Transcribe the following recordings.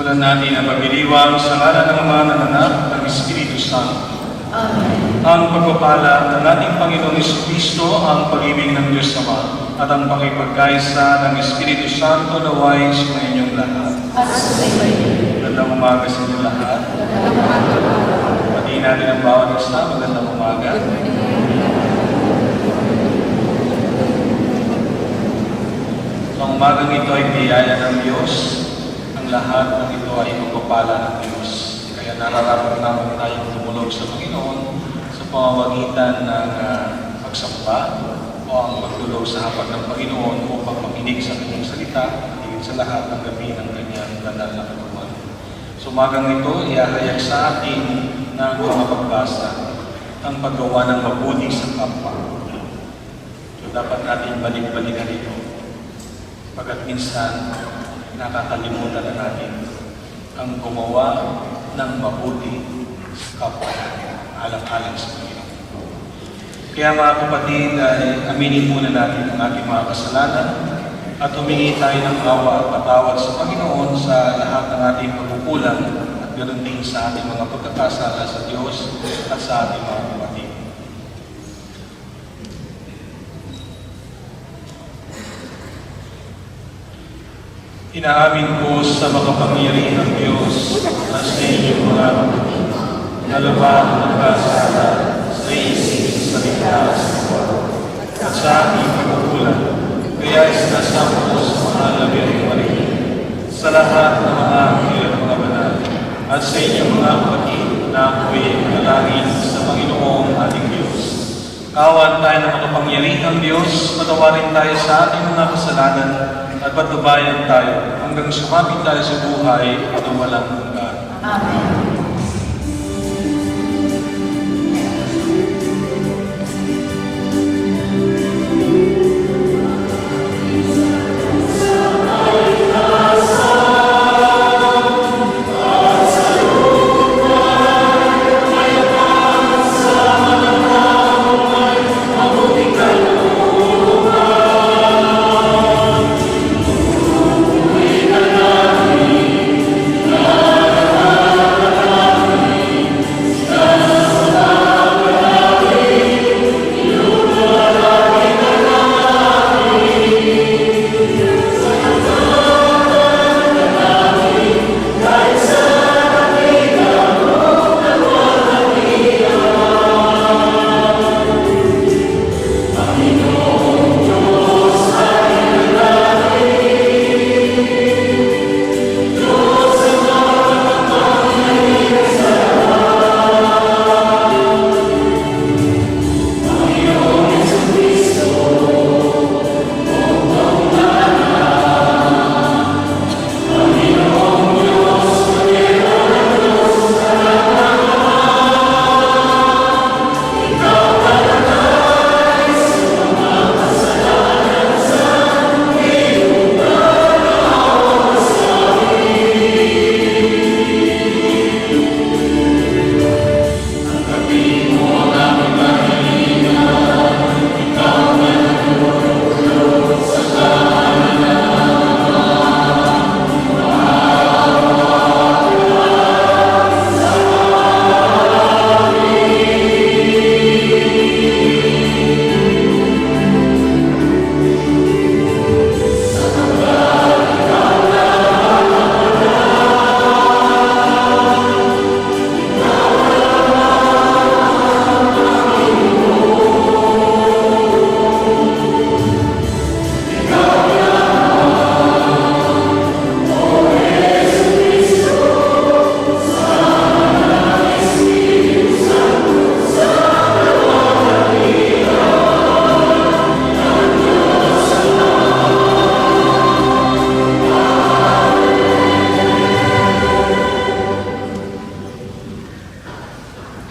Simulan natin ang pagdiriwang sa ngalan ng Ama, ng Anak, ng Espiritu Santo. Amen. Ang pagpapala ng ating Panginoong Jesucristo, ang pag-ibig ng Diyos Ama, at ang pakipagkaisa ng Espiritu Santo naway sa inyong lahat. At sumaybay. Magandang umaga sa inyong lahat. Pati natin ang bawat isa. Magandang umaga. Ang umagang ito ay biyaya ng Diyos. Ang lahat ng ito ay pagpapala ng Diyos. Kaya nararapat naman tayong tumulog sa Panginoon sa pamamagitan ng pagsamba o ang magtulog sa hapag ng Panginoon upang makinig sa kanyang salita at higit sa lahat ng gabi ng kanyang banal na katawan. So umagang ito, ihahayag sa atin na mga pagbasa ang paggawa ng mabuti sa kapwa. So dapat natin balik-balikan ito. Pagkat minsan, nakakalimutan na natin ang gumawa ng mabuti sa kapwa alang-alang sa Panginoon. Kaya mga kapatid, aminin muna natin ang ating mga kasalanan at humingi tayo ng awa at patawad sa Panginoon sa lahat ng ating pagkukulang at ganoon din sa ating mga pagkakasala sa Diyos at sa ating mga kapatid. Inaamin ko sa makapangyarihang Diyos na sa inyong mga nalaman ng kasala sa isip, sa likas, at sa ating pagkukulang. Kaya isinasama ko sa mga labirong Maria, sa lahat ng mga anghel at mga banal, at sa inyong mga kapatid na ako'y nalangin sa Panginoong ating Diyos. Kawan tayo ng makapangyarihang Diyos, patawarin tayo sa ating mga kasalanan, at patubayan tayo hanggang sumapit tayo sa buhay at walang hanggan. Amen.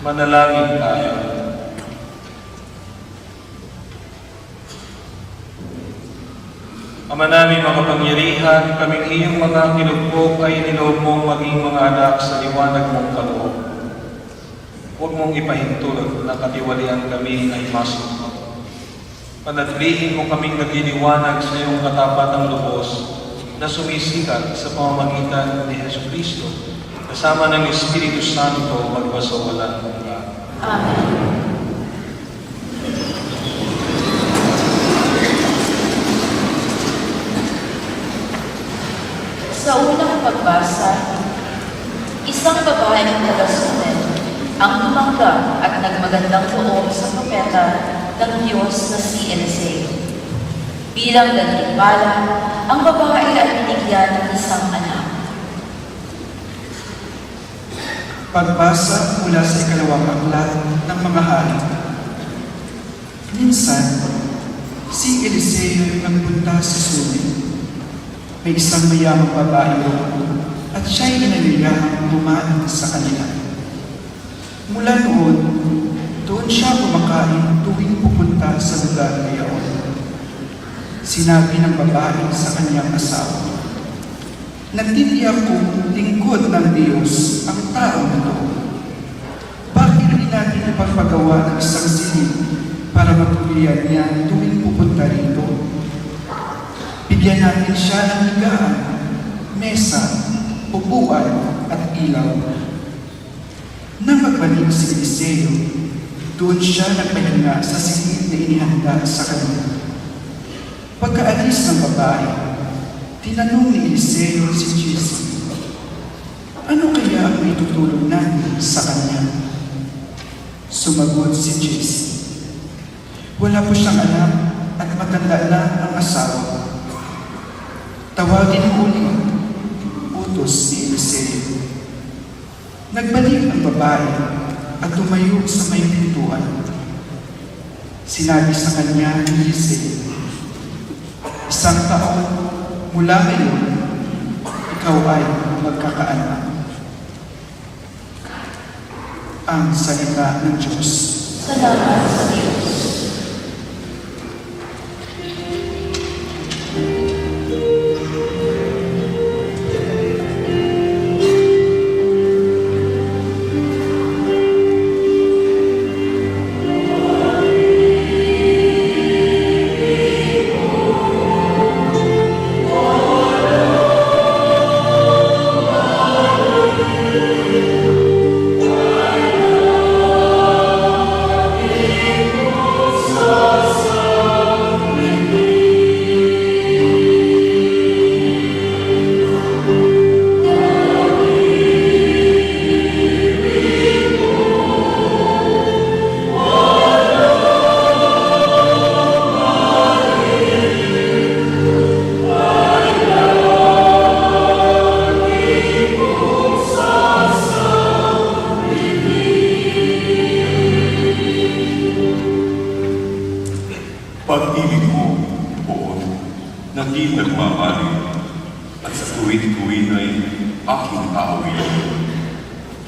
Manalangin tayo. Ama namin makapangyarihan, kaming iyong mga kinugpok ay niloob mong maging mga anak sa liwanag mong kaloob. Huwag mong ipahintulot na katiwalian kami ay masok. Panatilihin mo kaming nagliliwanag sa iyong katapatang lubos na sumisikat sa pamamagitan ni Jesucristo, kasama ng Espiritu Santo magpasawalan hanggan. Amen. Sa unang pagbasa, isang babaeng taga-Sunem ang tumanggap at nagmagandang loob sa propeta ng Diyos na si Eliseo. Bilang gantimpala, ang babae ay binigyan ng isang anak. Pagbasa mula sa ikalawang aklat ng mga hari. Minsan, si Eliseo ay nagpunta sa Sunem. May isang mayamang babae roon at siya'y inaliyahang bumaan sa kanila. Mula noon, doon siya kumakain tuwing pupunta sa lugar na iyon. Sinabi ng babae sa kanyang asawa, "Nagtitiyak kong lingkod ng Diyos ang taong ito. Bakit hindi natin ipapagawa ng isang silid para matuloyan niya tuwing pupunta rito? Bigyan natin siya ng higaan, mesa, upuan at ilaw." Nang magbalik si Eliseo, doon siya nagpahinga sa silid na inihanda sa kanya. Pagkaalis ng babae, tinanong ni Eliseo si Jesse, "Ano kaya ang itutulong natin sa kanya?" Sumagot si Jesse, "Wala po siyang anak at matanda na ang asawa." Tawagin mo ulit, utos ni Eliseo. Nagbalik ang babae at tumayo sa may pintuan. Sinabi sa kanya ni Eliseo, "Isang taon mula ngayon, ikaw ay magkakaanak." Ang salita ng Diyos. Salamat sa Diyos. Pag-ibig mo, poon, na di nagmamali, at sa tuwid-tuwid ay aking aawin.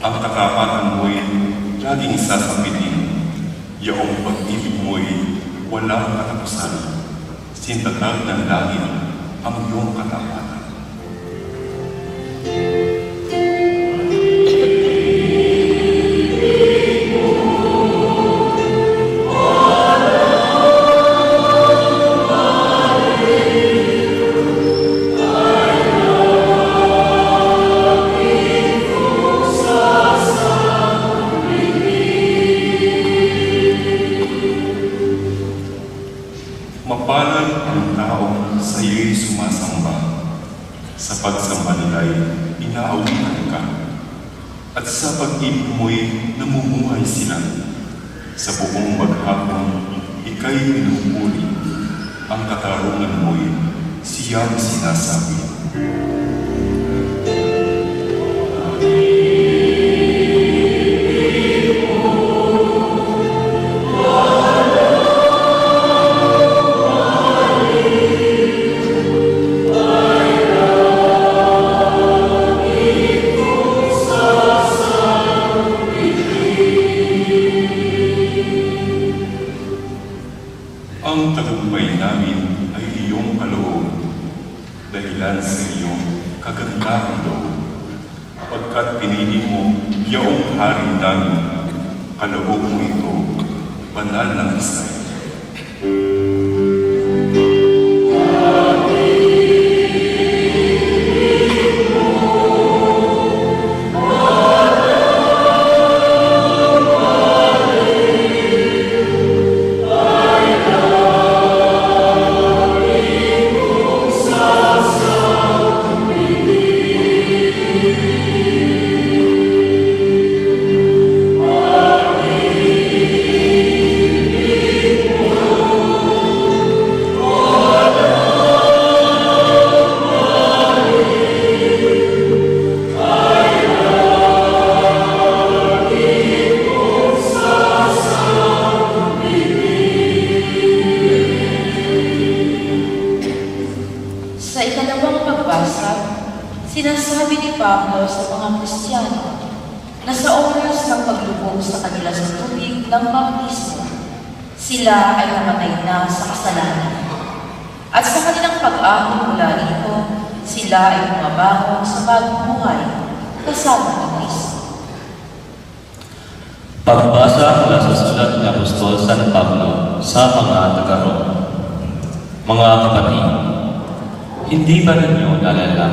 Ang katapatan mo'y laging sasapitin, yaong pag-ibig mo'y walang katapusan. Sintatag ng langit ang iyong katapatan. Mapalad ang taong sa iyo'y sumasamba. Sa pagsamba nila'y inaawitan ka. At sa pag-ibig mo'y namumuhay sila. Sa buong maghapon, ika'y pinupuri. Ang katarungan mo'y siyang sinasabi. Ang tagumpay namin ay iyong kaloob, dahilan sa iyong kagandahan loob. Pagkat pinili mo iyong hari namin, kaloob mo ito, banal ng Israel. Sa ikalawang pagbasa, sinasabi ni Pablo sa mga Kristiyano na sa oras ng paglubog sa kanila sa tubig ng baptismo, sila ay namatay na sa kasalanan. At sa kanilang pag-ahon mula rito, sila ay bumabangon sa bagong buhay kasama ni Kristo. Pagbasa mula sa sulat ni Apostol San Pablo sa mga taga-Roma. Mga kapatid, hindi ba ninyo naalala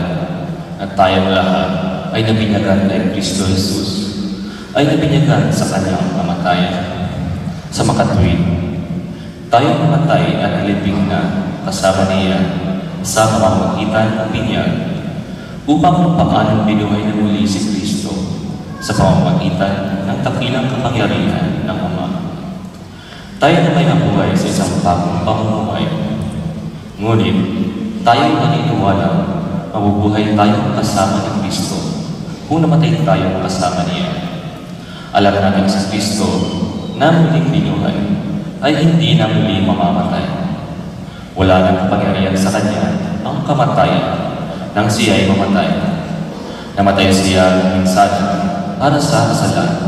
na tayong lahat ay nabinyagan kay Kristo Jesus, ay nabinyagan sa kanyang kamatayan? Sa makatuwid, tayong namatay at nalibing na kasama niya sa pamamagitan ng binyag upang paanong binuhay na muli si Kristo sa pamamagitan ng dakilang kapangyarihan ng Ama. Tayo na may nabuhay sa isang bagong pamumuhay. Ngunit, tayo naniniwala mabubuhay tayong kasama ni Kristo kung namatay tayong kasama niya. Alam natin sa Kristo na muling binuhay ay hindi na muli mamamatay. Wala nang kapangyarihan sa Kanya ang kamatayan nang siya ay mamatay. Namatay siya ng minsan para sa kasalanan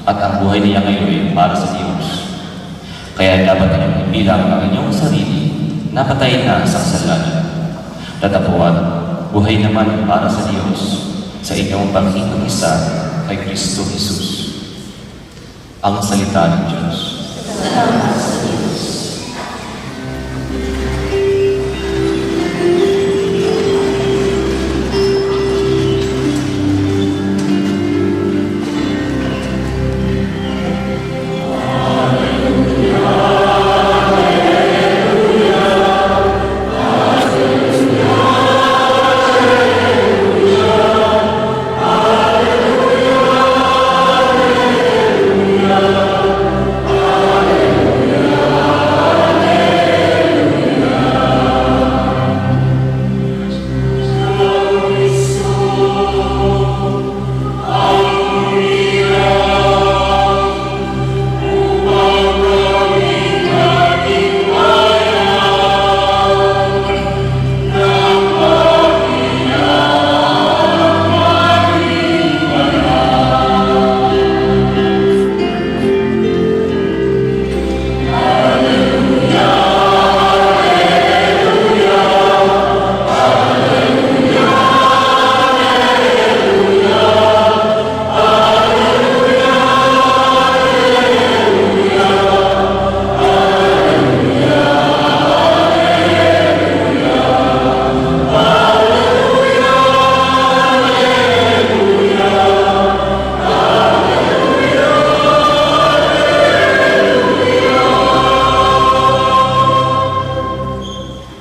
at ang buhay niya ngayon ay para sa Diyos. Kaya dapat ninyong ibilang ang inyong sarili na patay na sa kasalanan. Tatapuan, buhay naman para sa Diyos sa inyong pagkikisa kay Kristo Jesus. Ang salita ng Diyos. Salamat sa Diyos.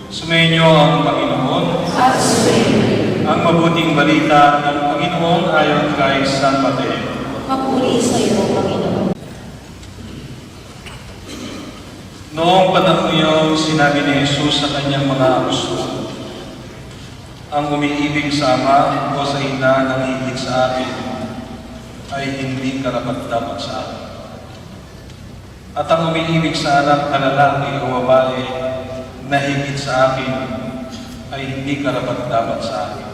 Sumainyo ang Panginoon. At sumayin, Ang mabuting balita ng Panginoon ayon kay San Mateo. mapuri sa iyo, Panginoon. Noong panahon iyon, sinabi ni Jesus sa kanyang mga apostol, ang umiibig sa Ama o sa Ina ng higit sa akin ay hindi karapat-dapat sa akin. At ang umiibig sa anak na lalaki o babae na higit sa akin ay hindi karapat-dapat sa akin.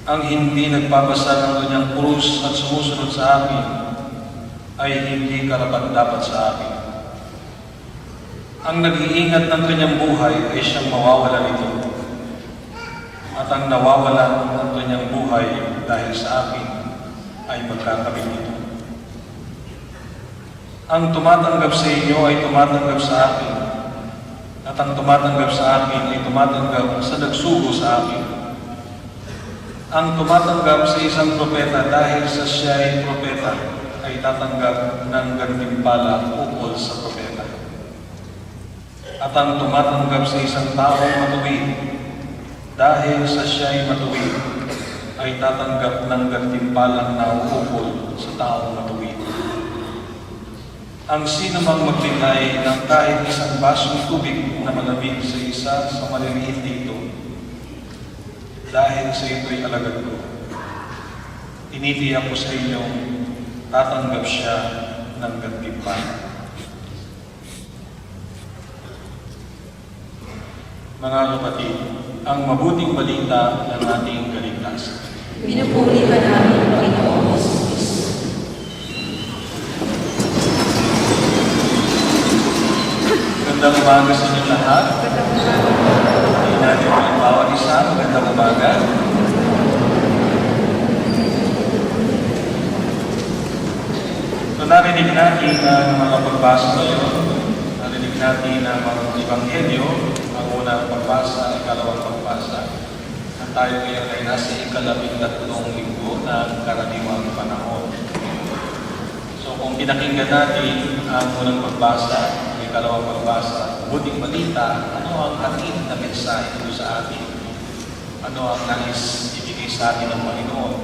Ang hindi nagpapasa ng kanyang krus at sumusunod sa akin ay hindi karapat-dapat sa akin. Ang nag-iingat ng kanyang buhay ay siyang mawawala nito. At ang nawawalan ng kanyang buhay dahil sa akin ay magkakamit nito. Ang tumatanggap sa inyo ay tumatanggap sa akin. At ang tumatanggap sa akin ay tumatanggap sa nagsugo sa akin. Ang tumatanggap sa isang propeta dahil sa siya ay propeta ay tatanggap ng gantimpala ukol sa propeta. At ang tumatanggap sa isang taong matuwid dahil sa siya ay matuwid ay tatanggap ng gantimpalang nauukol sa taong matuwid. Ang sino mang magbigay ng kahit isang basong tubig na malamig sa isa sa maliliit dito, dahil sa ito'y alagad ko, tinitiyak ko sa inyong tatanggap siya ng gantimpala. Mga kapatid, ang mabuting balita ng ating kaligtasan. Pinupuri ka namin, Panginoong Jesus. Magandang umaga sa inyo lahat. Hindi natin ang bawat isa. Magandang umaga. So narinig natin ng mga pagbasa ngayon. Narinig natin ang mga ebanghelyo. Ang unang pagbasa, ikalawang pagbasa. At tayo ngayon ay nasa ika-13 linggo ng karaniwang panahon. So kung pinakinggan natin ang unang pagbasa, ang ikalawang pagbasa, buting balita, ano ang hatid na mensahe ito sa atin? Ano ang nais ibigay sa atin ng Panginoon?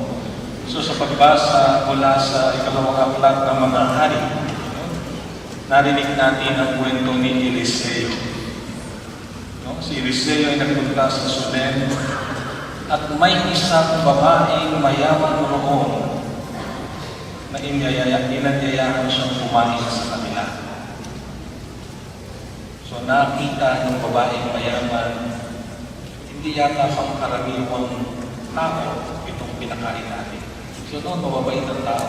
So sa pagbasa mula sa ikalawang aklat ng mga hari, narinig natin ang kwento ni Eliseo. Si Eliseo ay nagpunta sa Sunem at may isang babaeng mayaman roon na inanyayahan siyang kumain sa kanila. So nakita ng babaeng mayaman, hindi yata pangkaraniwang tao itong pinakain natin. So noon, mababait ang tao.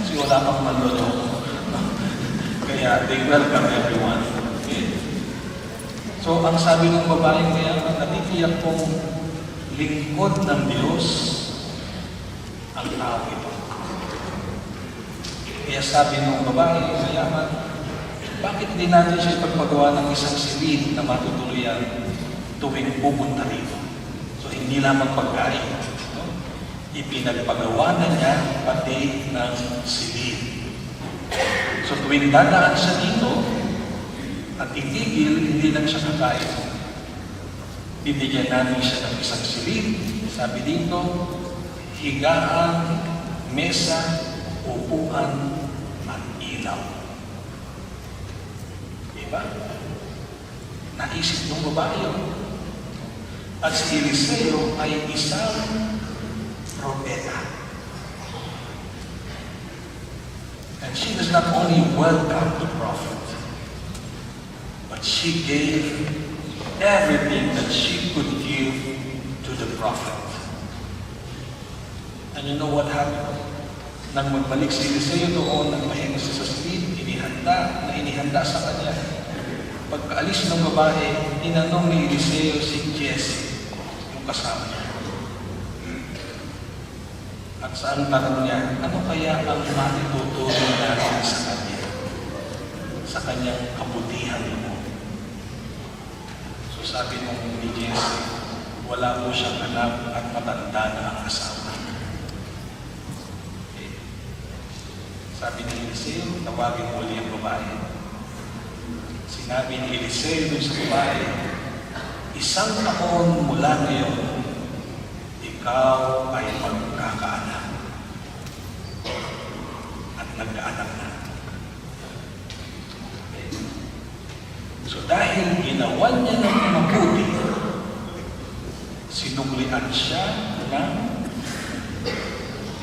Kasi wala pang manloloko. Kaya they welcome everyone. Okay? So ang sabi ng babaeng mayaman, natitiyak kong lingkod ng Diyos ang tao ito. Kaya sabi ng babae, mayaman, bakit di natin siya ipagpagawa ng isang silid na matutuluyan tuwing pupunta dito? So hindi lamang pagkain. No? Ipinagpagawa na niya pati ng silid. So tuwing dadaan siya dito at itigil, hindi lang siya kakain. Bibigyan natin siya ng isang silid. Sabi dito, higaan, mesa, upuan, at ilaw. Diba? Naisip ng babae yun. At si Eliseo ay isang propeta. And she does not only welcome the prophet, but she gave everything that she could give to the prophet. And you know what happened? Nang magbalik si Eliseo doon, nagpahinga siya sa silid, inihanda sa kanya. Pagkaalis ng babae, tinanong ni Eliseo si Jesse, yung kasama niya. At saan tanong niya, ano kaya ang matutulong natin sa kanya? Sa kanyang kabutihan mo. So sabi nung ni Jesse, wala po siyang anak at matanda na ang asawa. Okay. Sabi ni Eliseo, tawagin muli ang babae. Sinabi ni Eliseo dun sa babae, 1 taon mula ngayon, ikaw ay magkakaanak. At nagkaanak na. Okay. So dahil ginawa niya ng mabuti, sinuglian siya ng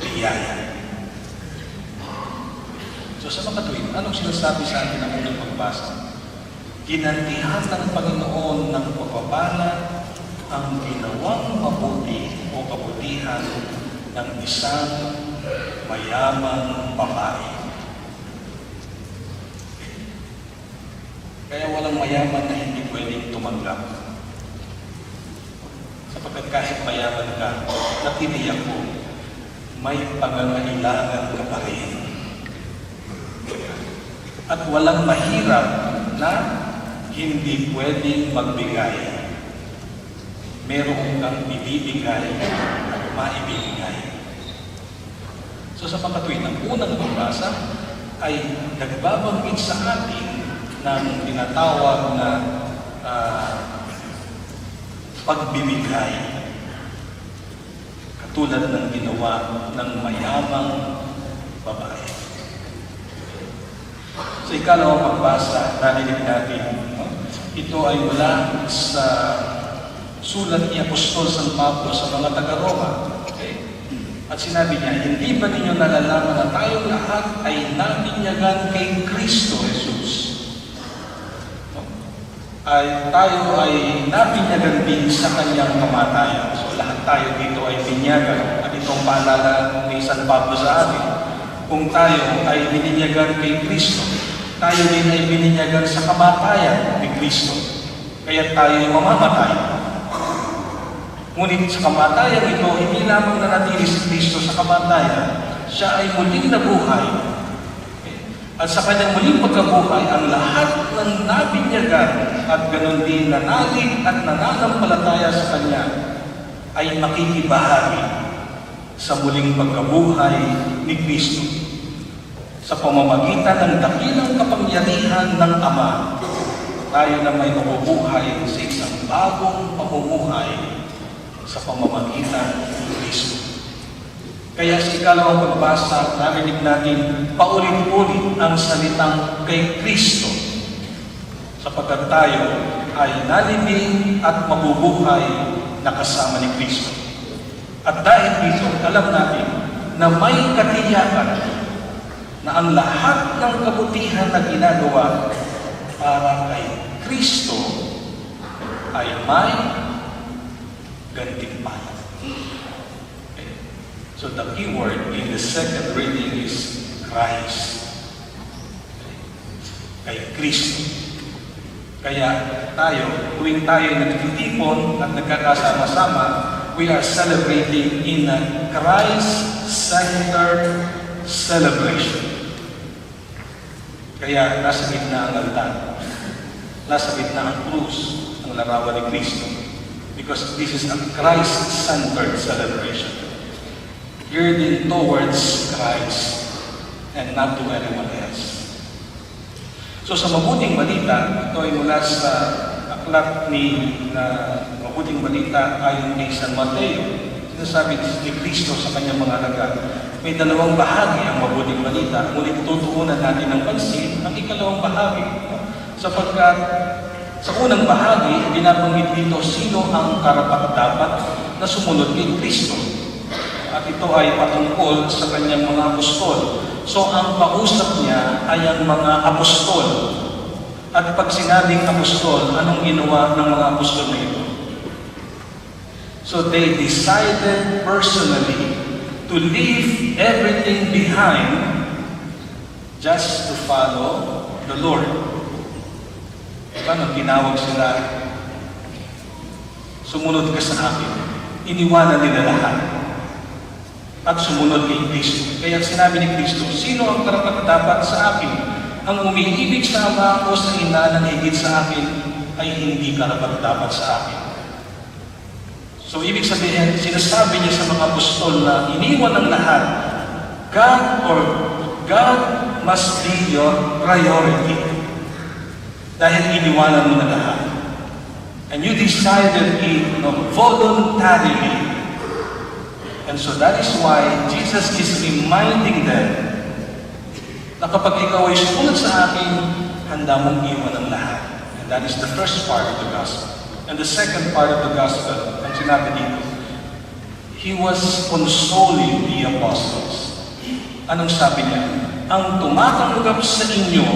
biyaya. So sa makatuwid, anong sinasabi sa atin ng unang pagbasa? Ginantihan ng Panginoon ng pagpapala ang ginawang mabuti o kabutihan ng isang mayamang babae. Kaya walang mayaman na hindi pwedeng tumanggap. Sapagkat kahit mayaman ka, natiniyak ko, may pangangailangan ka pa rin. At walang mahirap na hindi pwedeng magbigay. Meron kang ibibigay at maibibigay. So sa pagkatuwid, ang unang pagbasa ay nagbabanggit sa atin ng tinatawag na pagbibigay. tulad ng ginawa ng mayamang babae. So ikalawang pagbasa, narinig natin, no? Ito ay mula sa sulat ni Apostol San Pablo sa mga taga-Roma. Okay? At sinabi niya, hindi ba ninyo nalalaman na tayong lahat ay nabinyagan kay Kristo Jesus? No? Tayo ay nabinyagan din sa kanyang kamatayan. So lahat tayo dito ay binyagan. At itong paalala ni San Pablo sa atin, kung tayo ay bininyagan kay Kristo, tayo din ay bininyagan sa kamatayan ni Kristo. Kaya tayo ay mamamatay. Ngunit sa kamatayan ito, hindi lamang nanatili si Kristo sa kamatayan, siya ay muling nabuhay. At sa kanyang muling pagkabuhay, ang lahat ng nabinyagan at ganon din nanalig at nananampalataya sa kanya ay makikibahagi sa muling pagkabuhay ni Kristo. Sa pamamagitan ng dakilang kapangyarihan ng Ama, tayo na may mabubuhay sa isang bagong pamumuhay sa pamamagitan ni Kristo. Kaya sa ikalawang pagbasa, narinig natin paulit-ulit ang salitang kay Kristo, sapagkat tayo ay nalibing at mabubuhay na kasama ni Kristo. At dahil dito, alam natin na may katiyakan na ang lahat ng kabutihan na ginagawa para kay Kristo ay may gantimpala. Okay. So the key word in the second reading is Christ. Kay Kristo. Kaya tayo, tuwing tayo nagtitipon at nagkakasama-sama, we are celebrating in a Christ-centered celebration. Kaya nasa gitna ang altar, nasa gitna ang krus, ang larawan ni Kristo. Because this is a Christ-centered celebration. Yearning towards Christ and not to anyone else. So sa mabuting balita, ito ay mula sa aklat ni Mabuting Balita ayon kay San Mateo. Sinasabi ni Kristo sa kanyang mga alagad, may dalawang bahagi ang mabuting balita, ngunit tutuunan natin ng pansin ang ikalawang bahagi. Sapagkat sa unang bahagi, binabanggit dito sino ang karapat-dapat na sumunod kay Kristo. At ito ay patungkol sa kanyang mga apostol. So ang kausap niya ay ang mga apostol. At pag sinabing apostol, anong ginawa ng mga apostol na ito? So they decided personally to leave everything behind just to follow the Lord. Paano tinawag sila? Sumunod ka sa akin. Iniwanan nila lahat at sumunod kay Kristo. Kaya sinabi ni Kristo, sino ang karapat-dapat sa akin? Ang umiibig sa Ama o sa Ina na higit sa akin ay hindi karapat-dapat sa akin. So ibig sabihin, sinasabi niya sa mga apostol na iniwan ng lahat, God must be your priority. Dahil iniwanan mo na lahat. And you decided it voluntarily. And so that is why Jesus is reminding them na kapag ikaw ay sumunod sa akin, handa mong iwan ang lahat. And that is the first part of the gospel. And the second part of the gospel, ang sinabi dito, He was consoling the apostles. Anong sabi niya? Ang tumatanggap sa inyo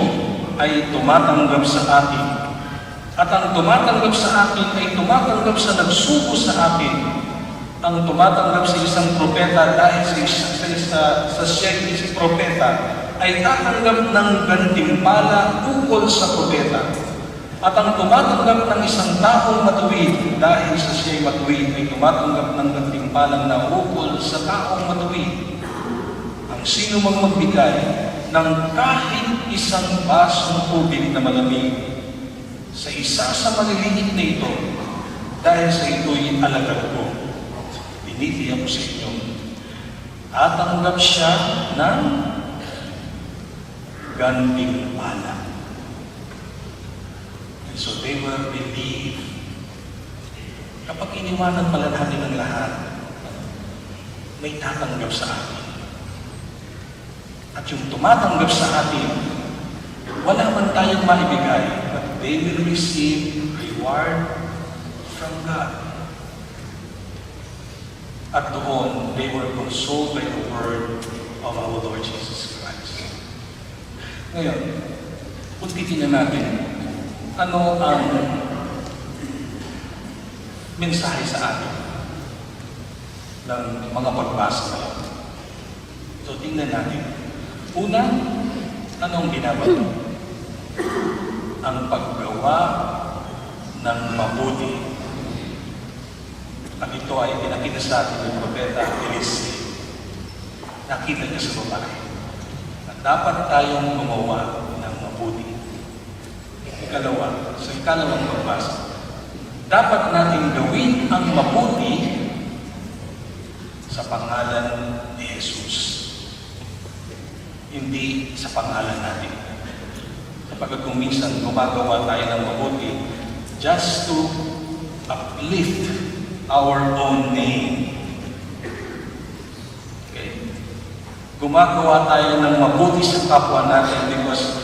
ay tumatanggap sa akin. At ang tumatanggap sa akin ay tumatanggap sa nagsugo sa akin. Ang tumatanggap sa isang propeta dahil sa siya isang propeta ay tatanggap ng gantimpala ukol sa propeta. At ang tumatanggap ng isang taong matuwid dahil sa siya'y matuwid ay tumatanggap ng gantimpalang na ukol sa taong matuwid. Ang sino mang magbigay ng kahit isang basong tubig na malamig sa isa sa maliliit na ito dahil sa ito'y alagad ko. Binitiyak ko sa inyo. Tatanggap siya ng gantimpala. And so they will believe. Kapag iniwanan pala natin ang lahat, may tatanggap sa atin. At yung tumatanggap sa atin, wala man tayong maibigay, but they will receive reward from God. At doon, they were consoled by the word of our Lord Jesus Christ. Ngayon, kung titingnan natin, ano ang mensahe sa atin ng mga pagbasa ngayon? So, tingnan natin. Una, anong binabato? Ang paggawa ng mabuti. At ito ay pinakita sa atin ng propeta Eliseo. Nakita niya sa babae na dapat tayong gumawa ng mabuti. Ikalawa, sa ikalawang pagbasa, dapat natin gawin ang mabuti sa pangalan ni Jesus. Hindi sa pangalan natin. Kapag kung minsan gumagawa tayo ng mabuti just to uplift our own name. Okay? Gumagawa tayo ng mabuti sa kapwa natin because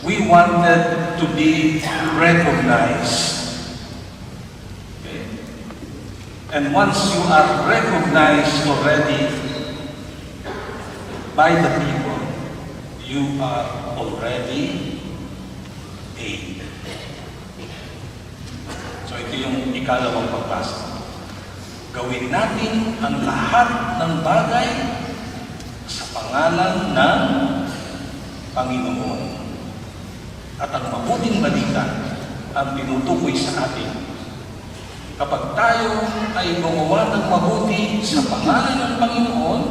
we wanted to be recognized. Okay? And once you are recognized already by the people, you are already paid. So ito yung ikalawang pagbasa. Gawin natin ang lahat ng bagay sa pangalan ng Panginoon. At ang mabuting balita ang tinutukoy sa atin. Kapag tayo ay gumawa ng mabuti sa pangalan ng Panginoon,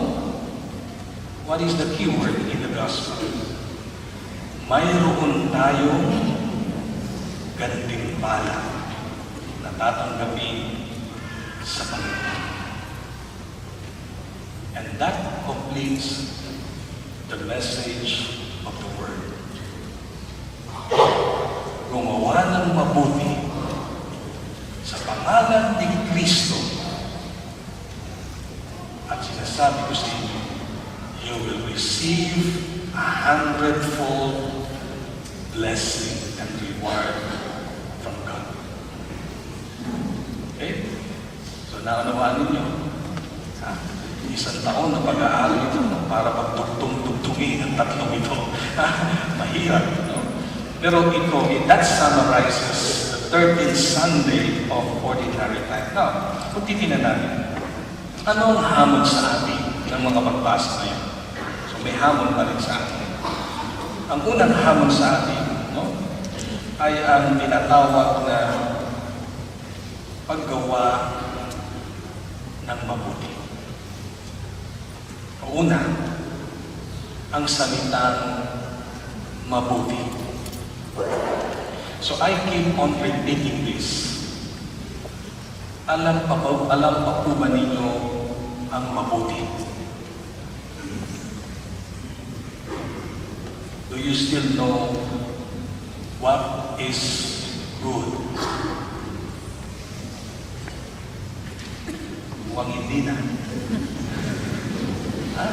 what is the keyword in the gospel? Mayroon tayong gantimpala na tatanggapin sa Panginoon. And that completes the message of the Word. Gumawa ng mabuti sa pangalan ni Kristo. At sinasabi ko sa inyo, you will receive 100-fold blessing and reward from God. Okay? So, naunawaan ninyo. Isang taon na pag-aaral ito para pagtugtong-tugtungin ang tatlong ito. Mahirap, no? Pero ito, that summarizes the 13th Sunday of Ordinary Time. Now, kung titignan natin, ano ang hamon sa atin ng mga pagbasa ngayon? So, may hamon pa rin sa atin. Ang unang hamon sa atin, no, ay ang tinatawag na paggawa ng mabuti. Una, ang salitang mabuti. So I keep on repeating this. Alam pa po ba ninyo ang mabuti? Do you still know what is good? Huwag hindi na. Ha?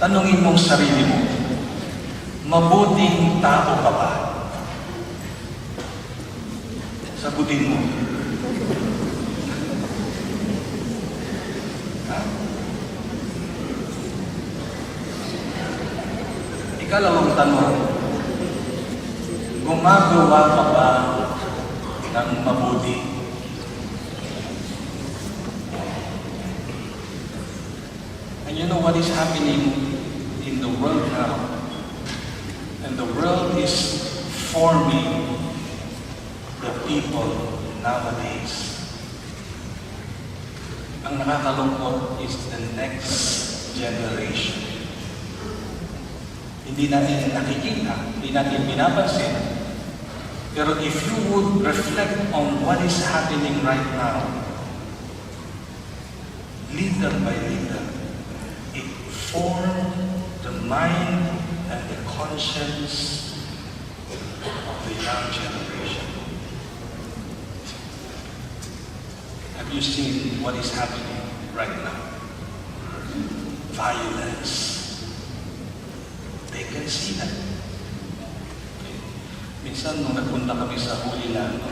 Tanungin mong sarili mo, mabuting tao ka ba? Sagutin mo. Ha? Ikalawang tanong, gumagawa ka ba ng mabuti? And you know what is happening in the world now? And the world is forming the people nowadays. Ang nakakalungkot is the next generation. Hindi natin nakikita, hindi natin pinapansin. Pero if you would reflect on what is happening right now, little by little, it formed the mind and the conscience of the young generation. Have you seen what is happening? right now. Violence. They can see that. Okay. Minsan nung nagpunta kami sa Holy Land,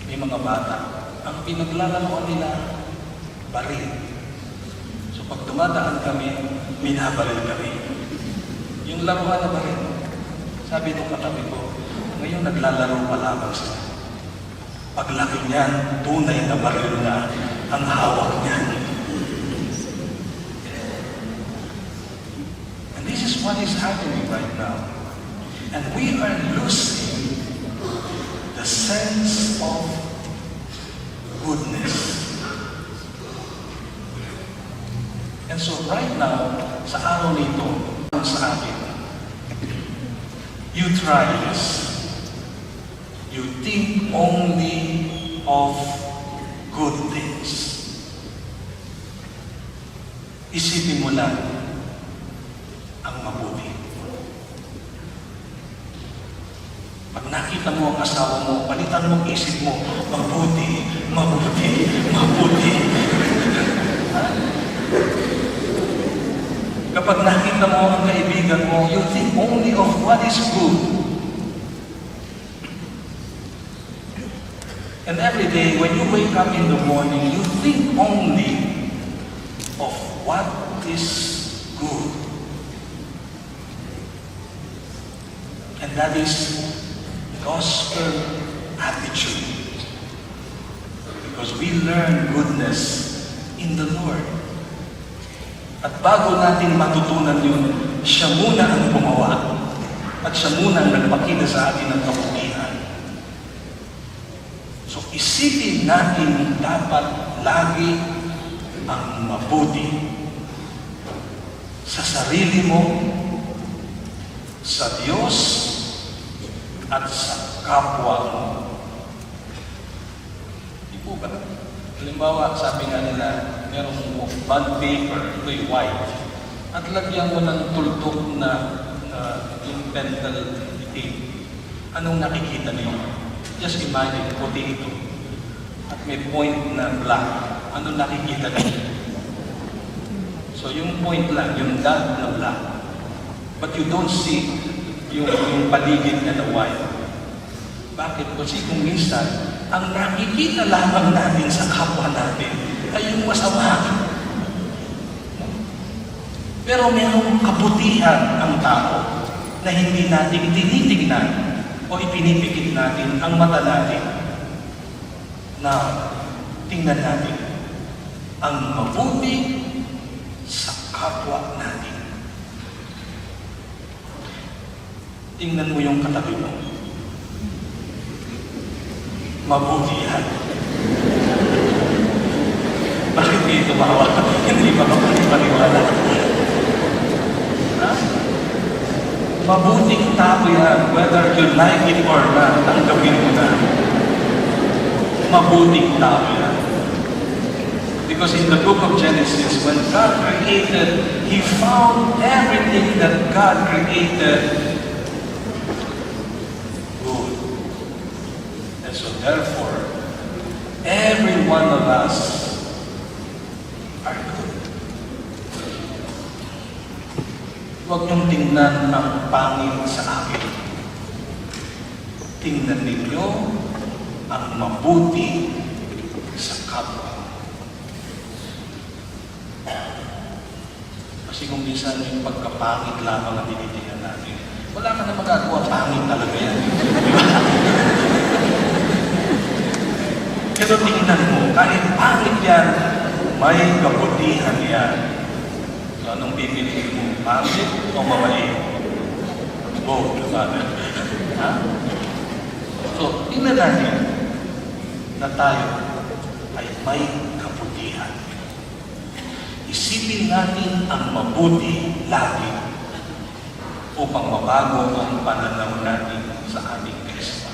may mga bata, ang pinaglalaroan nila, baril. So pag dumadaan kami, minabaril kami. Yung laruan na baril, sabi nung katabi ko, ngayon naglalaro pa lamang sila. Paglaki niyan, tunay na baril na ang hawak niyan. And this is what is happening right now. And we are losing the sense of goodness. And so right now, sa araw nito, sa akin, you try this. You think only of good things. Isipin mo lang ang mabuti. Pag nakita mo ang asawa mo, palitan mo ang isip mo, mabuti, mabuti, mabuti. Kapag nakita mo ang kaibigan mo, you think only of what is good. And every day, when you wake up in the morning, you think only of what is good. And that is gospel attitude. Because we learn goodness in the Lord. At bago natin matutunan yun, siya muna ang gumawa. At siya muna ang nagpakita sa atin ng kabutihan. So isipin natin dapat lagi ang mabuti sa sarili mo, sa Diyos, at sa kapwa mo. Di po ba? Halimbawa, sabi nga nila, merong bond paper, ito'y white, at lagyan mo ng tuldok na yung pentel tape. Anong nakikita niyo? Just imagine, puti ito. At may point na black. Anong nakikita niyo? So yung point lang, yung dot na black. But you don't see yung paligid na white. Bakit? Kasi kung minsan, ang nakikita lamang natin sa kapwa natin ay yung masama. Pero mayroong kabutihan ang tao na hindi natin tinitignan o ipinipikit natin ang mata natin na tingnan natin ang mabuti sa kapwa natin. Tingnan mo yung katabi mo. Mabuti yan. Bakit kayo tumawa? Hindi ba kapag-paniwala? Ha? Mabuting tao yan, whether you like it or not, tanggapin mo na. Mabuting tao yan. Because in the book of Genesis, when God created, He found everything that God created good. And so therefore, every one of us are good. Huwag niyong tingnan ang pangit sa akin. Tingnan ninyo ang mabuti sa kapwa. Kasi kung minsan yung pagkapangit lamang ang tinitingnan natin, wala ka na magagawa, pangit talaga yan. Pero tingnan mo, kahit pangit yan, may kabutihan yan. So anong pipiliin mo? Pangit o mabait? Both, Father. Ha? So, tingnan natin na tayo ay may kabutihan. Isipin natin ang mabuti lagi upang mabago ang pananaw natin sa ating Kristo.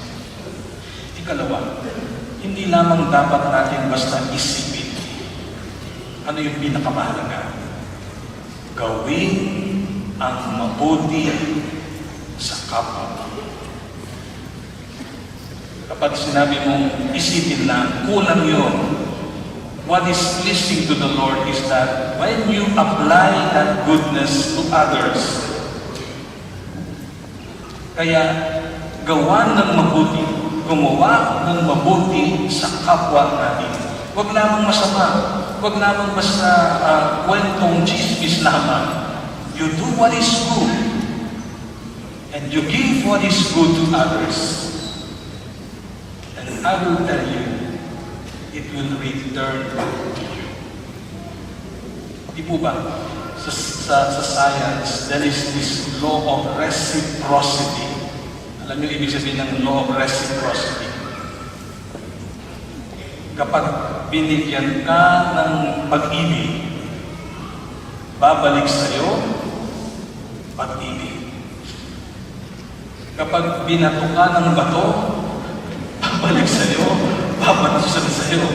Ikalawa, hindi lamang dapat natin basta isipin. Ano yung pinakamahalaga? Gawin ang mabuti sa kapwa. Kapag sinabi mong isipin lang, kulang yun. what is pleasing to the Lord is that when you apply that goodness to others, kaya gawa ng mabuti, gumawa ng mabuti sa kapwa natin. Huwag lamang masama, huwag lamang basta kwentong chismis lamang. You do what is good, and you give what is good to others. And I will tell you, it will return to you. Di po ba? Sa science, there is this law of reciprocity. Alam niyo ibig sabihin ng law of reciprocity? Kapag binigyan ka ng pag-ibig, babalik sa'yo pag-ibig. Kapag binato ka ng bato, babalik sa'yo, babatusan sa'yo.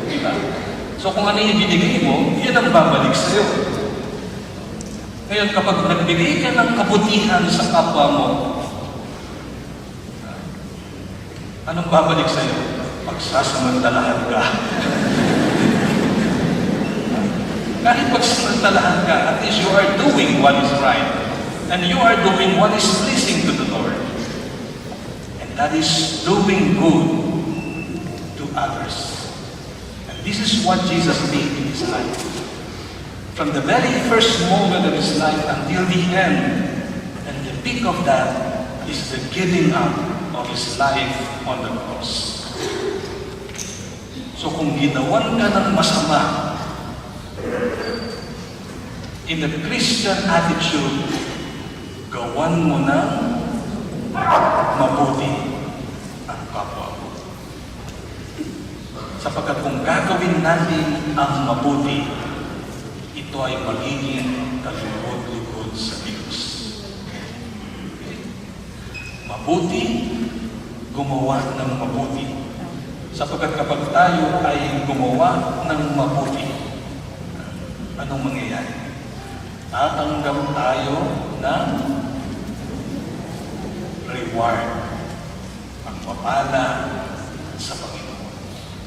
Diba? So kung ano yung binigay mo, yan ang babalik sa'yo. Ngayon, kapag nagbigay ka ng kabutihan sa kapwa mo, anong babalik sa'yo? Pagsasamantalahan ka. Kahit pagsasamantalahan ka, at least you are doing what is right. And you are doing what is pleasing to the Lord. And that is doing good to others. And this is what Jesus did in His life. From the very first moment of His life until the end, and the peak of that is the giving up of His life on the cross. So kung ginawan ka ng masama, in the Christian attitude, gawan mo ng mabuti ang kapwa mo. Sapagkat kung gagawin natin ang mabuti, ito ay magiging kalugod-lugod sa Diyos. Mabuti, gumawa ng mabuti. Sapagkat kapag tayo ay gumawa ng mabuti, anong mangyayari? Tatanggap tayo ng reward, pagpapala sa Panginoon.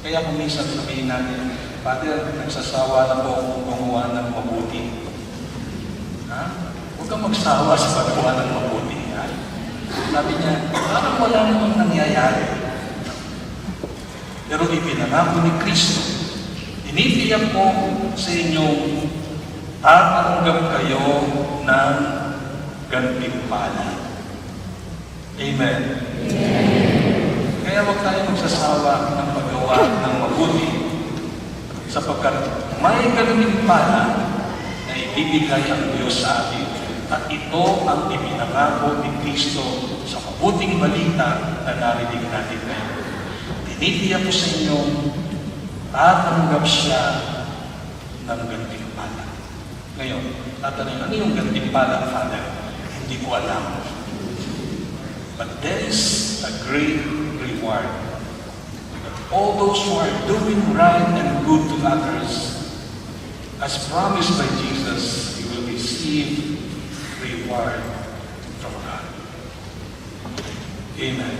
Kaya kung minsan sabihin natin, Father, nagsasawa na po akong gumawa ng mabuti. Ha? Huwag kang magsawa sa paggawa ng mabuti. Ha? Sabi niya, parang wala namang nangyayari. Pero ipinangako ni Kristo, tinitiyak ko sa inyong tatanggap kayo ng gantimpala. Amen. Kaya huwag tayo magsasawa ng paggawa ng mabuti sapagkat may gantimpala na ibibigay ang Diyos sa atin. At ito ang ipinangako ni Kristo sa mabuting balita na narinig natin ngayon. Tinitiyak ko sa inyo, tatanggap siya ng gantimpala. Ngayon, tatanungin, ano yung gantimpala, Father? Hindi ko alam. But there is a great reward. All those who are doing right and good to others, as promised by Jesus, you will receive reward from God. Amen.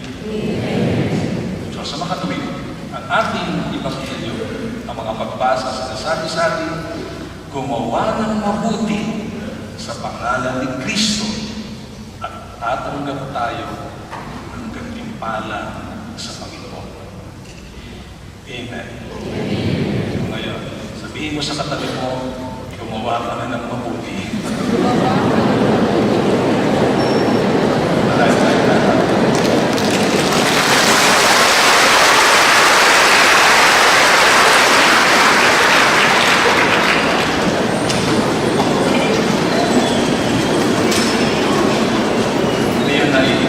So sa mga tuwid, ang ating Ebanghelyo, ang mga pagbasa sa nasabi sa atin, gumawa ng mabuti sa pangalan ni Kristo at tatanggap tayo ng gantimpala sa Panginoon. Amen. So ngayon, sabihin mo sa katabi mo, gumawa ka na ng mabuti. Maraming salamat.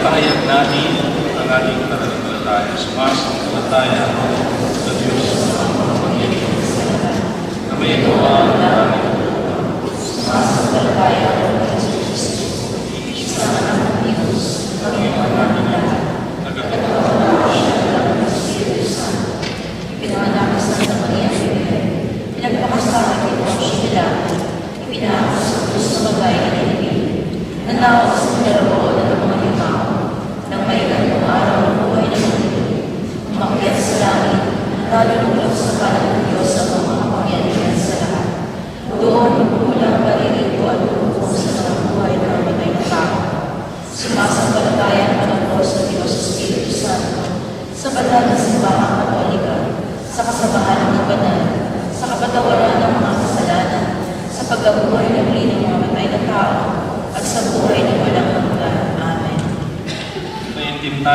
Ipahayag natin ang ating pananampalataya, sumasampalataya sa Diyos na may gawa ng aming Sumasampalataya ako ng Diyos, isa ng Diyos, Panginoon namin lahat, nagkataon siya ng Espiritu Santo, ipinanganak sa Santa Maria Virgen, pinagpakasama ito siya nila, ipinanganak sa Diyos sa bagay na nilibig, nanawa sa dalawa ng mga limao, nang may ganong araw ng buhay na mundo, umakyat sa langit, nalulunod sa kanan ng Diyos sa mga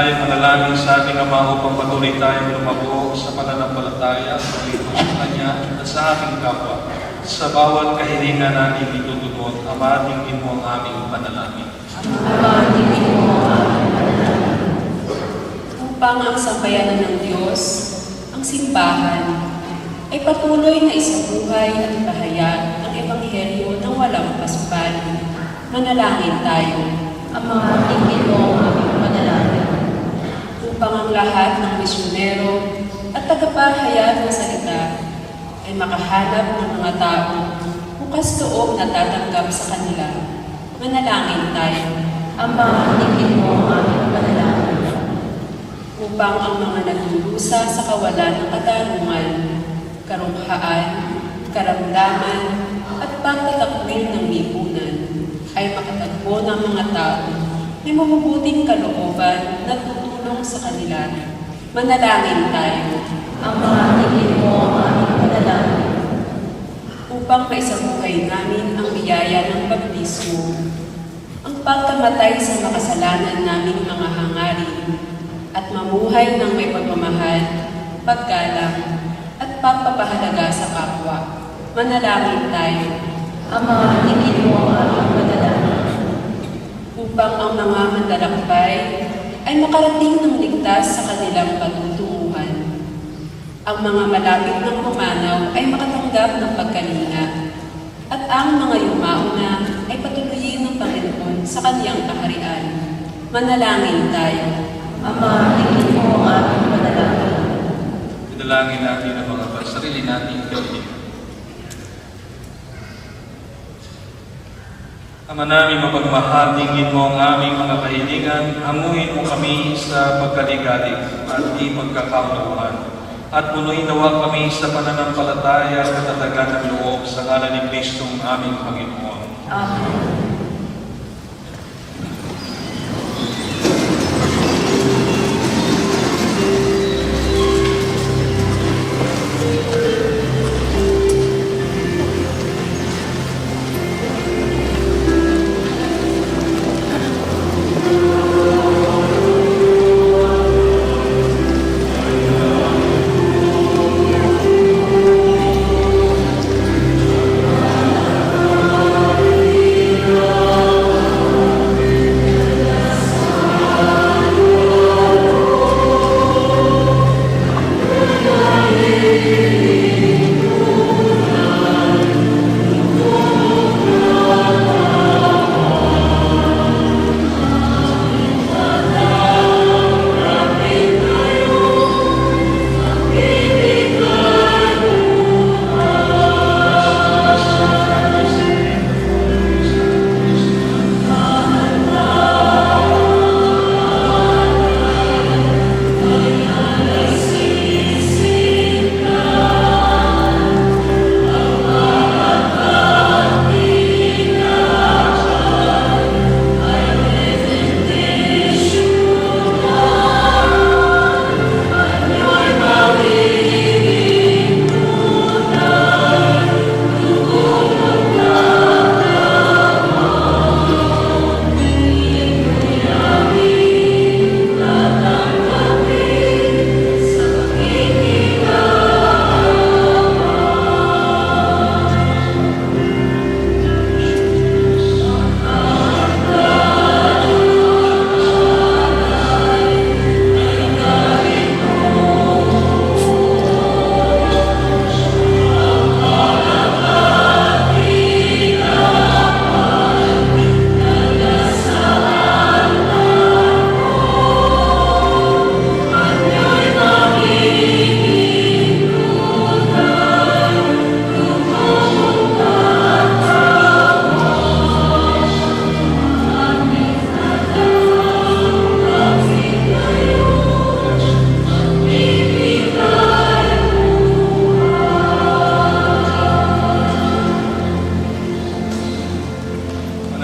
tayo manalangin sa ating Ama upang patuloy tayong lumago sa pananampalataya, paglito sa Kanya at sa ating kapwa. Sa bawat kahilingan natin itutunod, Ama, tingin mo ang aming panalangin. Ama, tingin mo ang aming panalangin. Upang ang sambayanan ng Diyos, ang simbahan, ay patuloy na isabuhay at ipahayag ang Ebanghelyo ng walang pasubali. Manalangin tayo. Ama, tingin mo ang aming panalangin. Upang ang lahat ng misyonero at tagapahayag ng salita ay makahanap ng mga tao bukas loob na tatanggap sa kanila. Manalangin tayo. Ama, tingin mo ang aming panalangin. Upang ang mga nagdurusa sa kawalan ng katarungan, karunghaan, karamdaman, at pagtatakwil ng lipunan ay makatagpo ng mga tao may mabubuting kalooban na tutulong sa kanila. Manalangin tayo. Ama, tingin mo ang aming panalangin. Upang maisabuhay namin ang biyaya ng baptismo, ang pagkamatay sa makasalanan naming mga hangarin, at mamuhay ng may pagmamahal, paggalang, at pagpapahalaga sa kapwa. Manalangin tayo. Ama, tingin mo ang aming panalangin. Upang ang mga manlalakbay ay makarating ng ligtas sa kanilang patutunguhan. Ang mga malapit ng pumanaw ay makatanggap ng pagkalinga, at ang mga yumauna ay patuloyin ng Panginoon sa kaniyang kaharian. Manalangin tayo. Ama, tingin mo ang aming panalangin. Pinalangin natin ang mga pansarili nating kahilingan. Ama namin mapagmahal, tingin mo ang aming mga kahilingan, hanguin mo kami sa pagkaligalig at di pagkakaunawaan. At punuin nawa kami sa pananampalataya at katatagan ng loob sa ngalan ni Kristong aming Panginoon. Amen.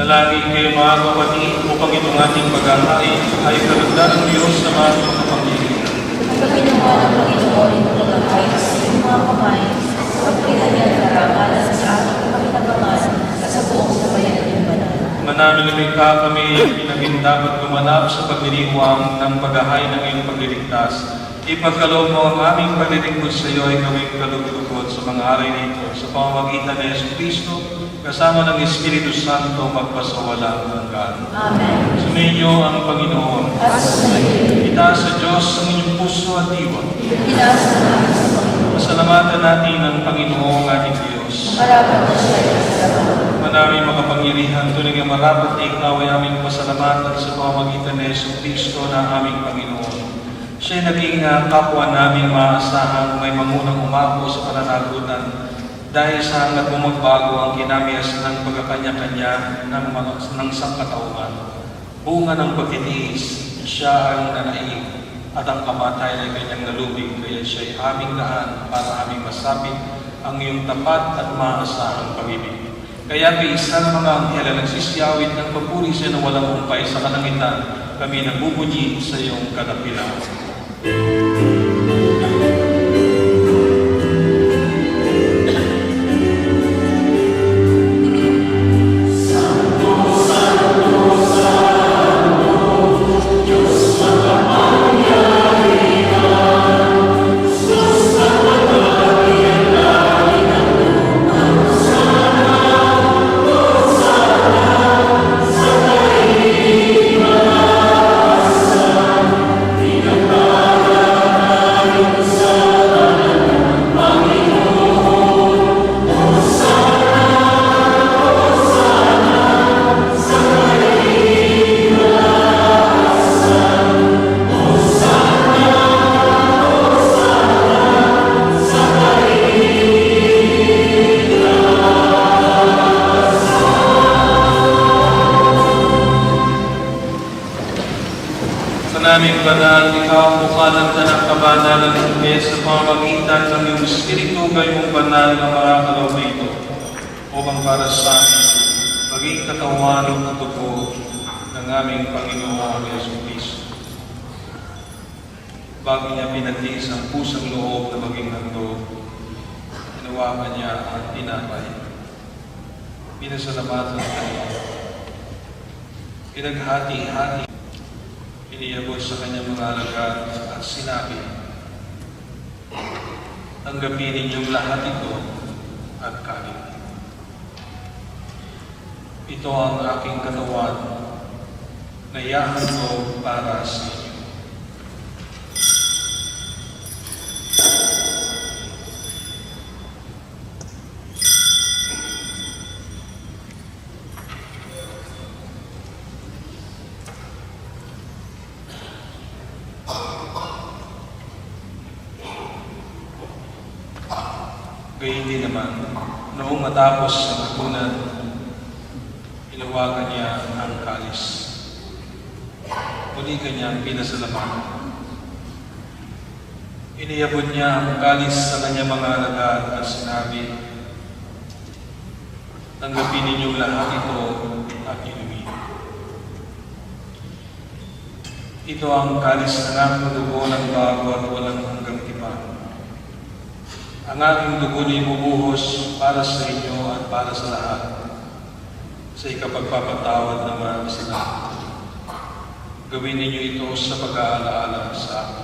Manalangin kayo mga kapatid upang itong ating paghahain ay kalugdan ng Diyos na maraming makapangyarihan. Kapag ginawa ng Panginoon itong pagkakain sa iyong mga kamay, pagpilihan niya ang karangalan sa ating kapinabangan at sa buong sabayan ng iyong banal. namin lumikha kami pinaging dapat gumanap sa pagliliwang ng paghahay ng iyong pagliligtas. Ipagkaloob mo ang aming paglilingkod sa iyo ay gawing kalugod sa mga aray nito sa pamamagitan ni Yesu Cristo kasama ng Espiritu Santo magpasawalang hanggan. Amen. Sumainyo ang Panginoon. At sumayin. Itaas sa Diyos ang inyong puso at diwa. Itaas namin sa Panginoon. Pasalamatan natin ang Panginoong ating Diyos. Marapat na siya ay salamat. Manaming makapangyarihan, tunay nga marapat na ikaw ay aming pasalamatan sa pamamagitan ni Yesu Cristo na aming Panginoon. Siya'y naging kapwa namin maasahang may mamunang umako sa pananagutan dahil sa hanggat magbago ang kinamias ng pagkakanya-kanya ng sangkatauhan. Bunga ng pagtitiis, siya ang nanaig at ang kamatayan ay kanyang nalubig, kaya siya'y aming daan para aming masapit ang iyong tapat at maasahang pag-ibig. Kaya kaisa ng mga anghel na nagsisiyawit ng papuri sa na walang humpay sa kalangitan, kami nagbubunyi sa iyong kadapilan. Naming banal, ikaw ang bukalan ka ng kabanalan ng Diyos sa pamamagitan ng iyong Espiritu gayong banal na marakaloob ito upang para sa amin maging katawan at dugo ng aming Panginoong Yesu Cristo. Bago niya pinagtiis ang pusang loob na maging handog, hinawakan niya ang tinapay. Pinasalamatan niya. Pinaghati-hati. Iniyabot sa kanyang mga alagad at sinabi, tanggapin ninyong lahat ito at kanin. Ito ang aking katawan na ihahandog para sa inyo. Gayun din naman, noong matapos ang hapunan, hinawakan niya ang kalis. Muli kanyang pinasalamatan. Iniyabot niya ang kalis sa kanyang mga alagad at sinabi, tanggapin ninyong lahat ito at inumin. Ito ang kalis ng aking dugo ng bago at walang hanggang tipan. Ang aking dugo na ibubuhos para sa inyo at para sa lahat sa ikapagpapatawad ng mga kasalanan. Gawin ninyo ito sa pag-aalaala sa akin.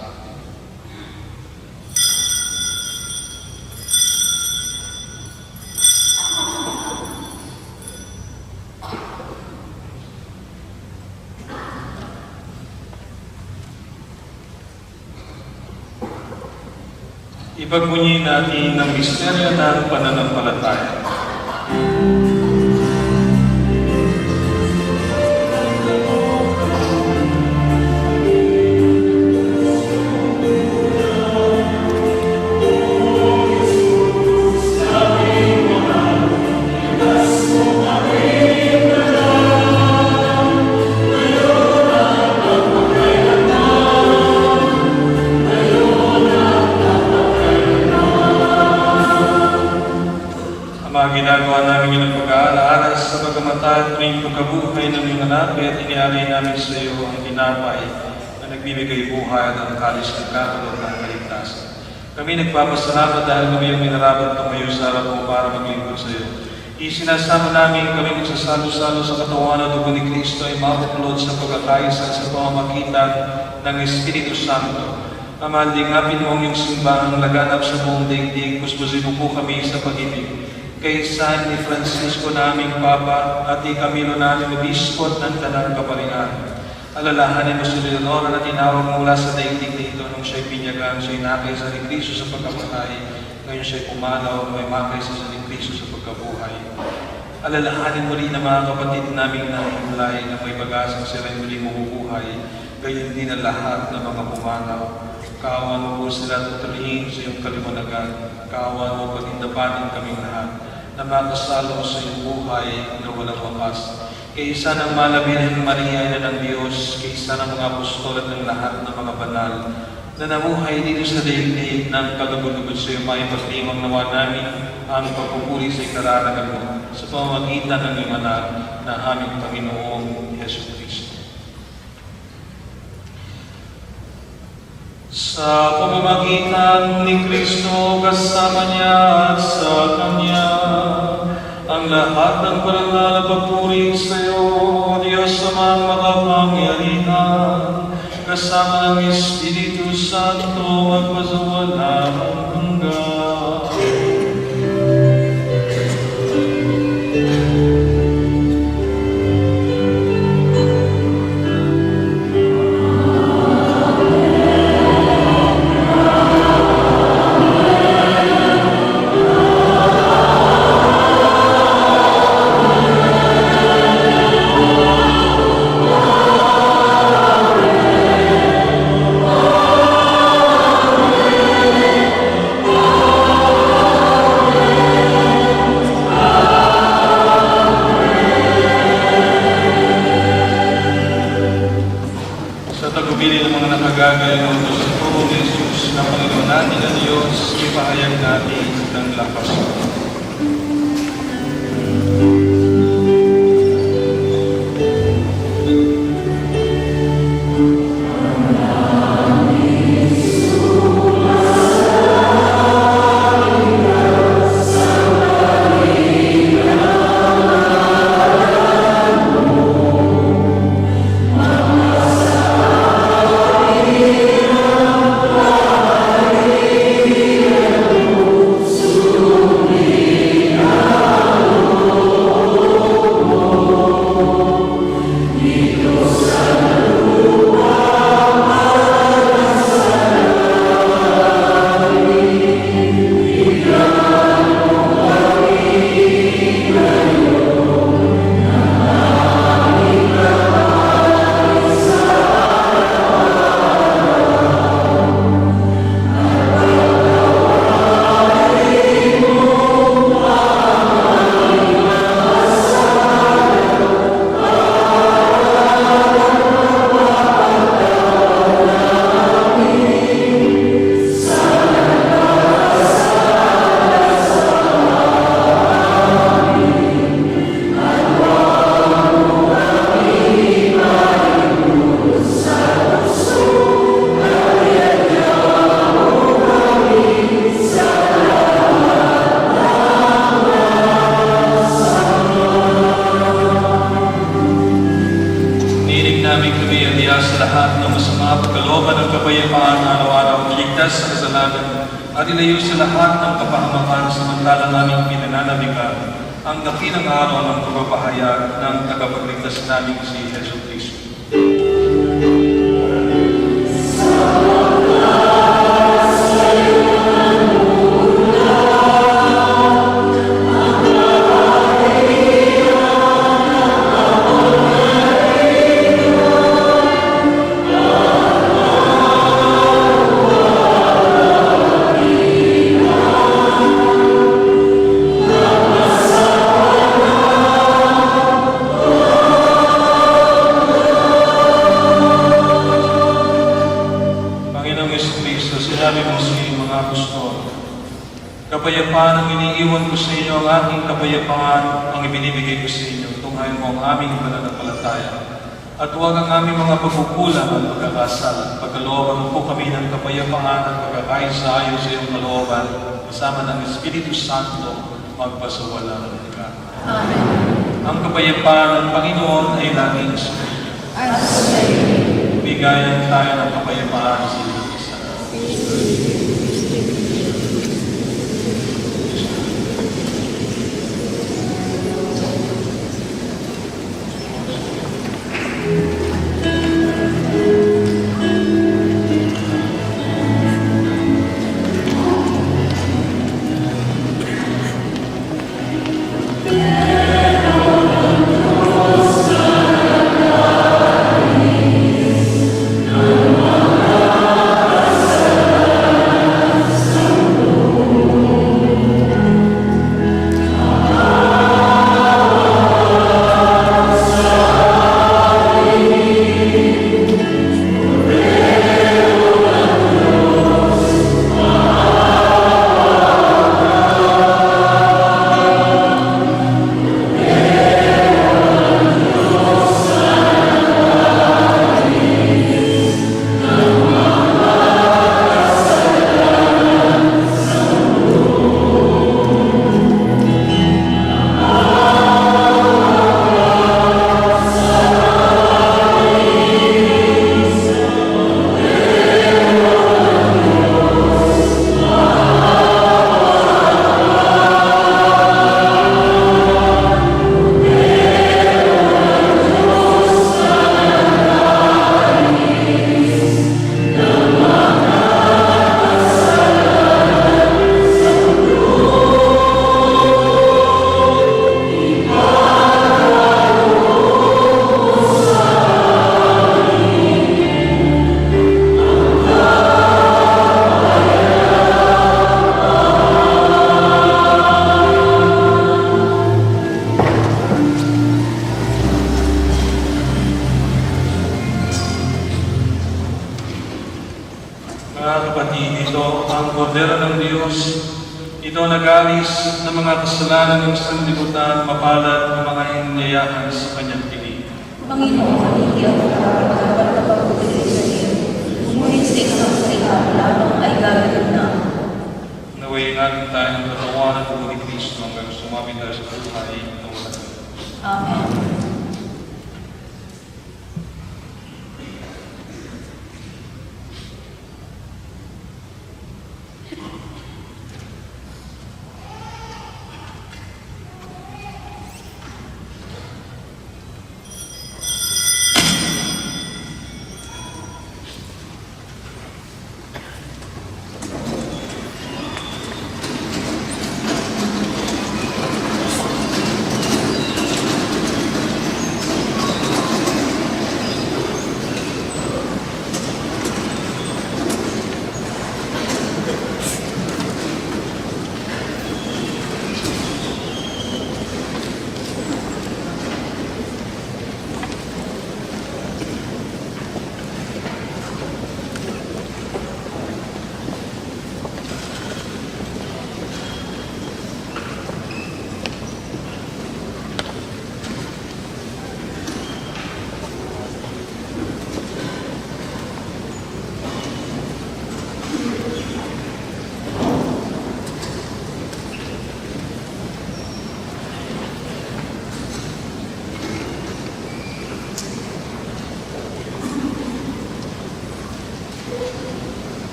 Ipagbunyi natin ang misteryo ng pananampalataya. Ginagawa namin yung pag-aalaala sa pagkamatay at tuwing pagkabuhay ng iyong anak at inialay namin sa iyo ang tinapay na nagbibigay buhay at ang kalis ng kakalog ng kaligtasan. Kami nagpapasalamat dahil kami ang minarapat tumayo sa harap mo para maglingkod sa iyo. Isinasama namin kami magsasalo-salo sa katawan at dugo ni Kristo ay mabuklod sa pagkakaisa sa pamamagitan ng Espiritu Santo. Amalingapin mo ang iyong simbahang laganap sa buong daigdig, kusbusin mo po kami sa pag-ibig. Kay San ni Francisco naming Papa at ni Camilo naming Obispo ng Tanang Kaparian. Alalahanin mo si Leonora na tinawag mula sa daigdig nito nung siya'y pinyagan, siya'y nakaisa ni Kristo sa pagkamatay. Ngayon siya'y pumanaw, may makaisa sa ni Kristo sa pagkabuhay. Alalahanin mo rin ang mga kapatid naming nahimlay na may bagasang sila muli mabubuhay, gayon din ang lahat ng mga pumanaw. Kaawan mo po sila tutalihin sa iyong kaliwanagan. Kaawan mo pagindapanin kaming lahat na makasalo sa iyong buhay na walang wakas. Kaisa ng Malabirheng Maria na ng Diyos, kaisa ng mga apostol at ng lahat ng mga banal, na namuhay dito sa daigdig ng kalugod-lugod sa iyo, may paglimang nawa namin ang pagpupuri sa ikararagan mo sa pamamagitan ng iyong anak na aming Panginoong Yesu Cristo. Sa pamamagitan ni Kristo, kasama niya at sa Kanya, ang lahat ng parangal na papuri sa iyo, O Diyos amang makapangyarihan, kasama ng Espiritu Santo, magpasawalang hanggan. Gagaling ng Diyos sa Puro ni Jesus na Panginoon natin na Diyos, ipahayag natin ng lakas. At ilayo sa lahat ng kapahamakan samantala naming pinananabikan ang dakilang araw ng pagpapahayag ng tagapagligtas naming si Yesu Cristo. Kapayapaan ang iniiwan ko sa inyo, ang aking kapayapaan ang ibinibigay ko sa inyo. Tunghayan mo ang aming pananampalataya. At huwag ang aming mga pagkukulang at pagkakasala. Pagkalooban mo po kami ng kapayapaan at pagkakaisa ayon sa iyong kalooban, kasama ng Espiritu Santo, magpasawalang hanggan. Ang kapayapaan ng Panginoon ay laging sumainyo. Bigayan tayo ng kapayapaan sa isa't isa. Mga kapatid, ito ang kordero ng Diyos. Ito nag-alis ng mga kasalanan ng sanlibutan, mapalad ng mga hinayahan sa kanyang piling. Panginoon, hindi ako dapat na pagpupili sa iyo. Ngunit sa isang salita lamang ay gagawin na. Naway natin tayo ng katawanan ng ni Kristo hanggang sumami tayo sa buhay na walang hanggan. Amen.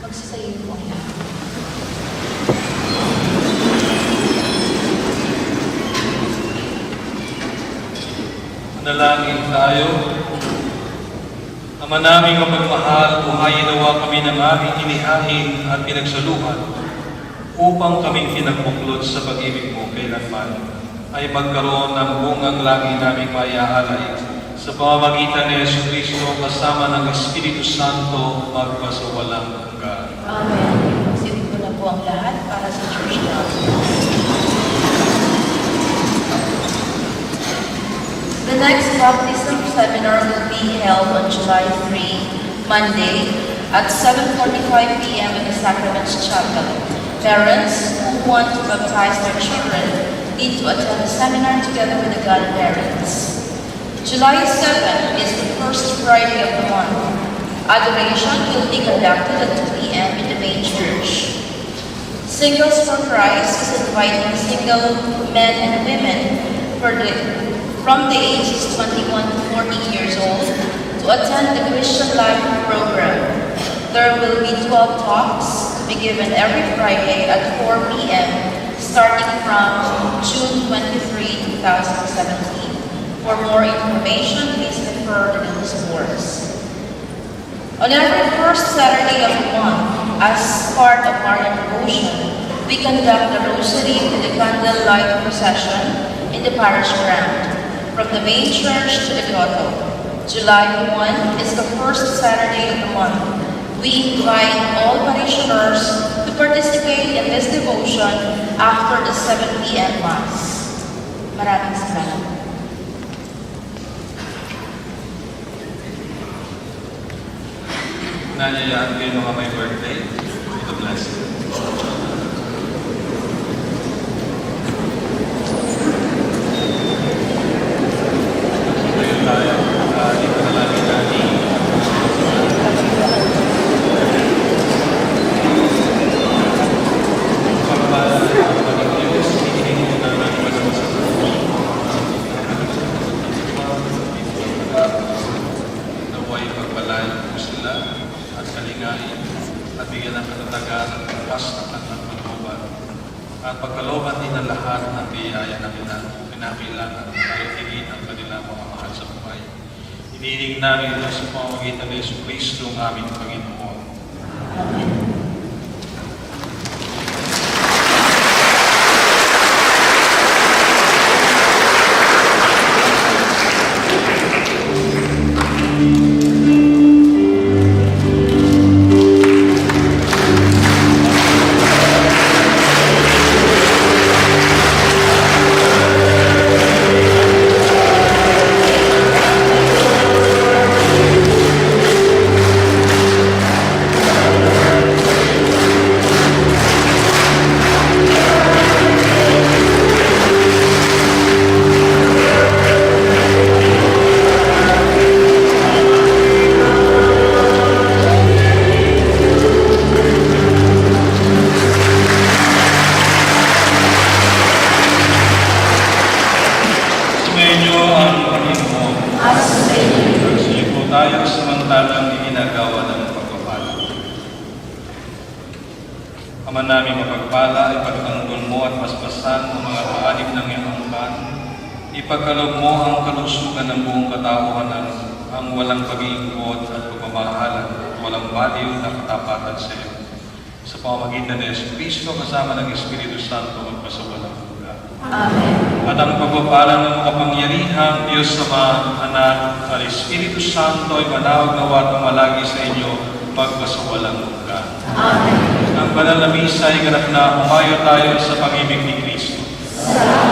Magsitayo po ang lahat. Manalangin tayo. Ama naming mapagmahal, buhayin nawa kami ng aming inihain at pinagsaluhan upang kaming pinagbuklod sa pag-ibig mo kailanman ay magkaroon ng bungang lagi naming maiaalay sa pamamagitan ni Yesu Cristo kasama ng Espiritu Santo magpasawalang hanggan. Amen. Magsilip ko na po ang lahat para sa church gospel. The next baptism seminar will be held on July 3, Monday, at 7:45 p.m. in the Sacraments Chapel. Parents who want to baptize their children need to attend the seminar together with the godparents. July 7 is the first Friday of the month. Adoration will be conducted at 2 p.m. in the main church. Singles for Christ is inviting single men and women from the ages 21 to 40 years old to attend the Christian Life program. There will be 12 talks to be given every Friday at 4 p.m. starting from June 23, 2017. For more information, please refer to these boards. On every first Saturday of the month, as part of Marian devotion, we conduct the Rosary with the candlelight procession in the parish ground, from the main church to the grotto. July 1 is the first Saturday of the month. We invite all parishioners to participate in this devotion after the 7 p.m. Mass. Maraming salamat. Nanyayaan kayo mga may birthday. Ito bless you. Ngayon tayo, dito na namin natin. Naway pagpalain po sila at kalingain at bigyan ng katatagan at pagkas ng kanilang pagkuban at pagkalooban din ang lahat ng biyaya na pinakailangan at higit ang kanilang mga mahal sa buhay. Hinihiling namin ito sa pamamagitan ng Yesu Cristo ang aming Panginoon. Sumainyo ang Panginoon. Suliko tayo samantalang iginagawa ng pagpapala. Ama namin mapagpala, ipagtanggol mo at paspasan ang mga paalip ng iyong angkan. Ipagkaloob mo ang kalusugan ng buong katauhan ang walang pag-iingkod at pagmamahalan at walang baliw na katapatan sa iyo. Sa pamamagitan ng Yesu Cristo kasama ng Espiritu Santo magpasawalang hanggan. Amen. At ang pagpapala ng makapangyarihang Diyos Ama, Anak, at Espiritu Santo ay manawag nawa at malagi sa inyo magpasawalang hanggan. Amen. Ang banal na misa ay ganap na humayo tayo sa pag-ibig ni Cristo. Salamat